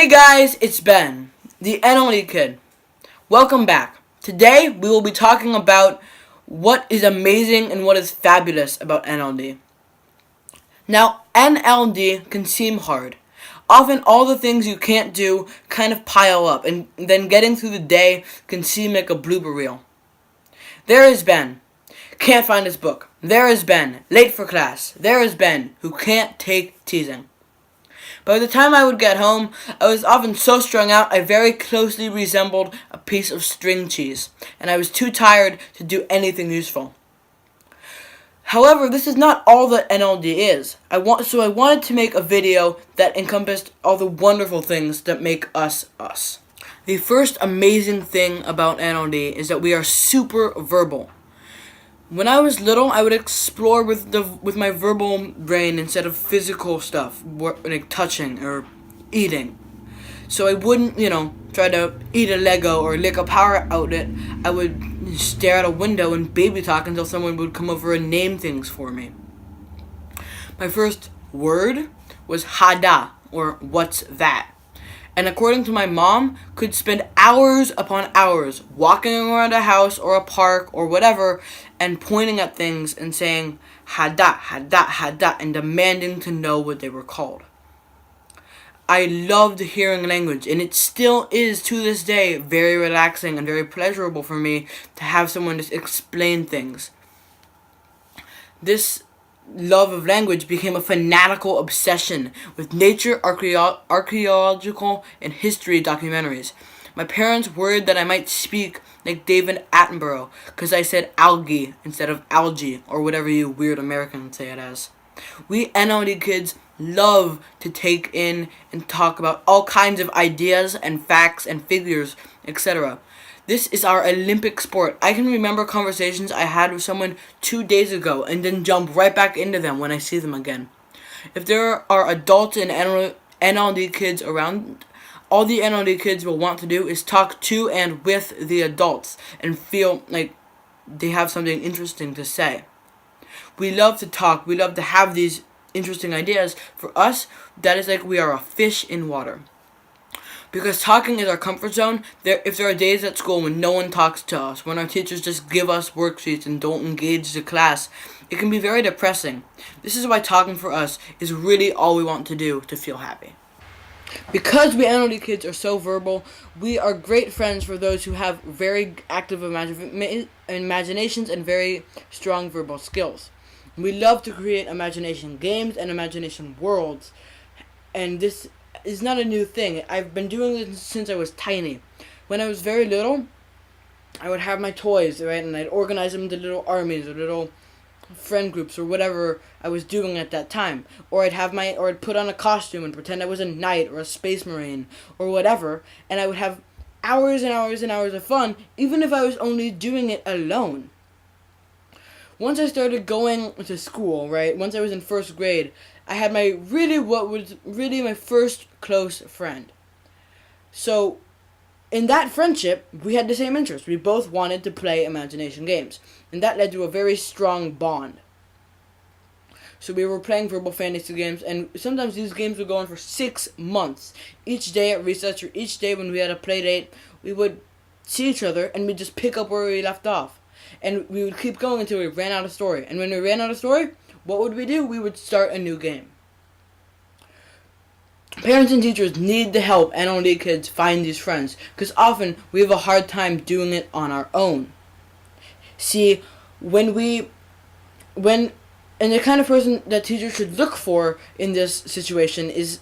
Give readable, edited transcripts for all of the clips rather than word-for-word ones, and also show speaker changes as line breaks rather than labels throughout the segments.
Hey guys, it's Ben, the NLD kid. Welcome back. Today we will be talking about what is amazing and what is fabulous about NLD. Now, NLD can seem hard. Often all the things you can't do kind of pile up, and then getting through the day can seem like a blooper reel. There is Ben, can't find his book. There is Ben, late for class. There is Ben, who can't take teasing. By the time I would get home, I was often so strung out I very closely resembled a piece of string cheese, and I was too tired to do anything useful. However, this is not all that NLD is. I wanted to make a video that encompassed all the wonderful things that make us us. The first amazing thing about NLD is that we are super verbal. When I was little, I would explore with my verbal brain instead of physical stuff, like touching or eating. So I wouldn't, try to eat a Lego or lick a power outlet. I would stare out a window and baby talk until someone would come over and name things for me. My first word was hada, or what's that? And according to my mom, could spend hours upon hours walking around a house or a park or whatever and pointing at things and saying hada, hada, hada, and demanding to know what they were called. I loved hearing language, and it still is to this day very relaxing and very pleasurable for me to have someone just explain things. This love of language became a fanatical obsession with nature, archaeological, and history documentaries. My parents worried that I might speak like David Attenborough because I said algae instead of algae, or whatever you weird Americans say it as. We NLD kids love to take in and talk about all kinds of ideas and facts and figures, etc. This is our Olympic sport. I can remember conversations I had with someone 2 days ago and then jump right back into them when I see them again. If there are adults and NLD kids around, all the NLD kids will want to do is talk to and with the adults and feel like they have something interesting to say. We love to talk. We love to have these interesting ideas. For us, that is like we are a fish in water. Because talking is our comfort zone, if there are days at school when no one talks to us, when our teachers just give us worksheets and don't engage the class, it can be very depressing. This is why talking for us is really all we want to do to feel happy. Because we NLD kids are so verbal, we are great friends for those who have very active imaginations and very strong verbal skills. We love to create imagination games and imagination worlds, and this is not a new thing. I've been doing this since I was tiny. When I was very little, I would have my toys, right, and I'd organize them into little armies or little friend groups or whatever I was doing at that time. Or I'd put on a costume and pretend I was a knight or a space marine or whatever, and I would have hours and hours and hours of fun, even if I was only doing it alone. Once I started going to school, right, once I was in first grade, I had what was really my first close friend. So, in that friendship, we had the same interests. We both wanted to play imagination games, and that led to a very strong bond. So we were playing verbal fantasy games, and sometimes these games would go on for 6 months. Each day at recess, or each day when we had a play date, we would see each other, and we'd just pick up where we left off. And we would keep going until we ran out of story. And when we ran out of story, what would we do? We would start a new game. Parents and teachers need to help NLD kids find these friends, because often we have a hard time doing it on our own. See, and the kind of person that teachers should look for in this situation is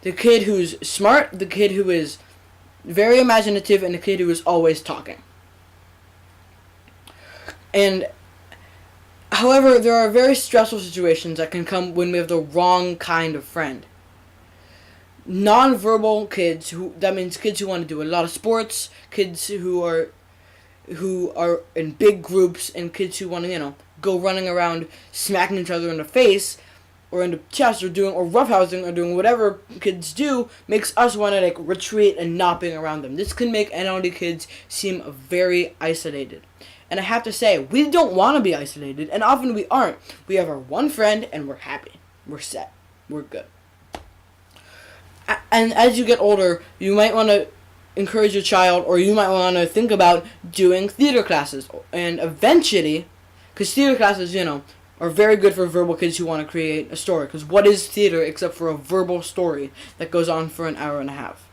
the kid who's smart, the kid who is very imaginative, and the kid who is always talking. And however, there are very stressful situations that can come when we have the wrong kind of friend. Non-verbal kids, that means kids who want to do a lot of sports, kids who are in big groups, and kids who want to, go running around smacking each other in the face or in the chest or roughhousing or doing whatever kids do, makes us want to retreat and not being around them. This can make NLD kids seem very isolated. And I have to say, we don't want to be isolated, and often we aren't. We have our one friend, and we're happy. We're set. We're good. And as you get older, you might want to encourage your child, or you might want to think about doing theater classes. And eventually, because theater classes, are very good for verbal kids who want to create a story. Because what is theater except for a verbal story that goes on for an hour and a half?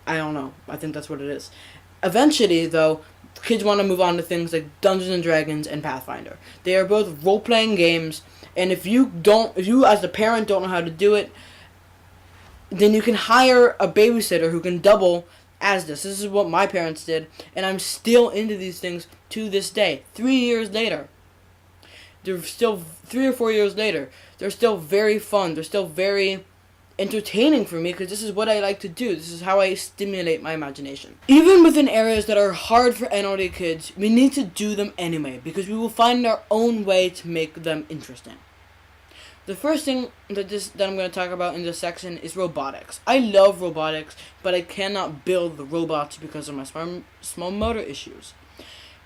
I don't know. I think that's what it is. Eventually, though, kids want to move on to things like Dungeons and Dragons and Pathfinder. They are both role-playing games, and if you as the parent don't know how to do it, then you can hire a babysitter who can double as this. This is what my parents did, and I'm still into these things to this day. 3 years later. They're still 3 or 4 years later. They're still very fun. They're still very entertaining for me because this is what I like to do. This is how I stimulate my imagination. Even within areas that are hard for NLD kids, we need to do them anyway because we will find our own way to make them interesting. The first thing that I'm going to talk about in this section is robotics. I love robotics, but I cannot build the robots because of my small motor issues,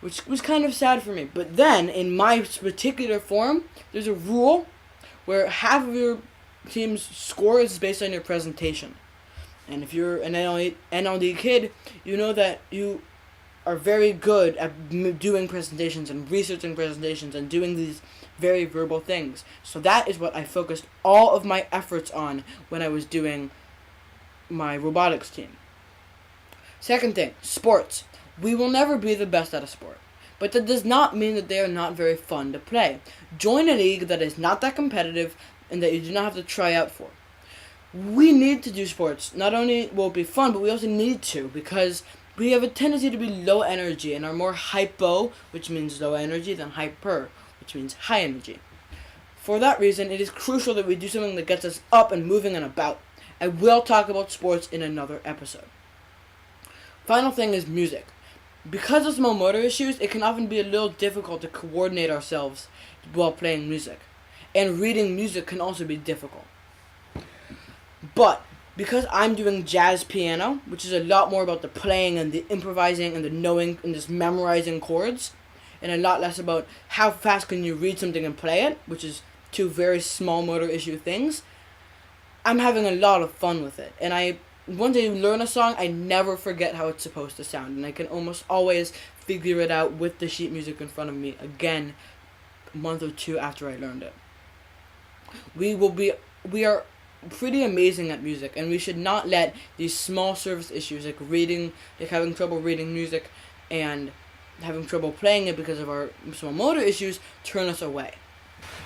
which was kind of sad for me. But then, in my particular form, there's a rule where half of your team's score is based on your presentation. And if you're an NLD kid, you know that you are very good at doing presentations and researching presentations and doing these very verbal things. So that is what I focused all of my efforts on when I was doing my robotics team. Second thing, sports. We will never be the best at a sport, but that does not mean that they are not very fun to play. Join a league that is not that competitive and that you do not have to try out for. We need to do sports. Not only will it be fun, but we also need to because we have a tendency to be low energy and are more hypo, which means low energy, than hyper, which means high energy. For that reason, it is crucial that we do something that gets us up and moving and about. I will talk about sports in another episode. Final thing is music. Because of small motor issues, it can often be a little difficult to coordinate ourselves while playing music. And reading music can also be difficult. But because I'm doing jazz piano, which is a lot more about the playing and the improvising and the knowing and just memorizing chords, and a lot less about how fast can you read something and play it, which is two very small motor issue things, I'm having a lot of fun with it. And once I learn a song, I never forget how it's supposed to sound, and I can almost always figure it out with the sheet music in front of me again a month or two after I learned it. We are pretty amazing at music, and we should not let these small service issues like having trouble reading music and having trouble playing it because of our small motor issues turn us away.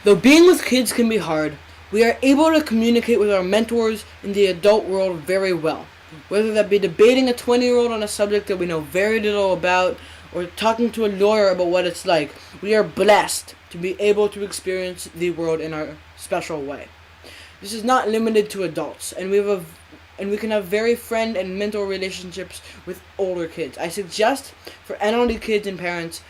Though being with kids can be hard, we are able to communicate with our mentors in the adult world very well. Whether that be debating a 20-year-old on a subject that we know very little about, or talking to a lawyer about what it's like, we are blessed to be able to experience the world in our special way. This is not limited to adults, and we can have very friend and mentor relationships with older kids. I suggest for NLD kids and parents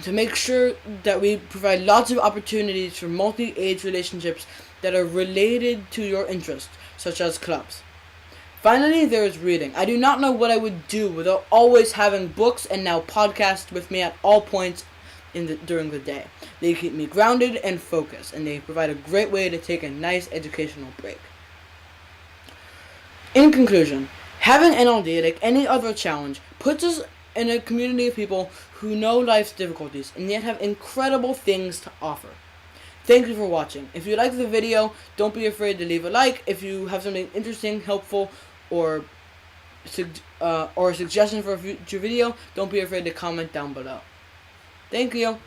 to make sure that we provide lots of opportunities for multi-age relationships that are related to your interests, such as clubs. Finally, there is reading. I do not know what I would do without always having books and now podcasts with me at all points during the day. They keep me grounded and focused, and they provide a great way to take a nice educational break. In conclusion, having NLD, like any other challenge, puts us in a community of people who know life's difficulties and yet have incredible things to offer. Thank you for watching. If you liked the video, don't be afraid to leave a like. If you have something interesting, helpful, or a suggestion for a future video, don't be afraid to comment down below. Thank you.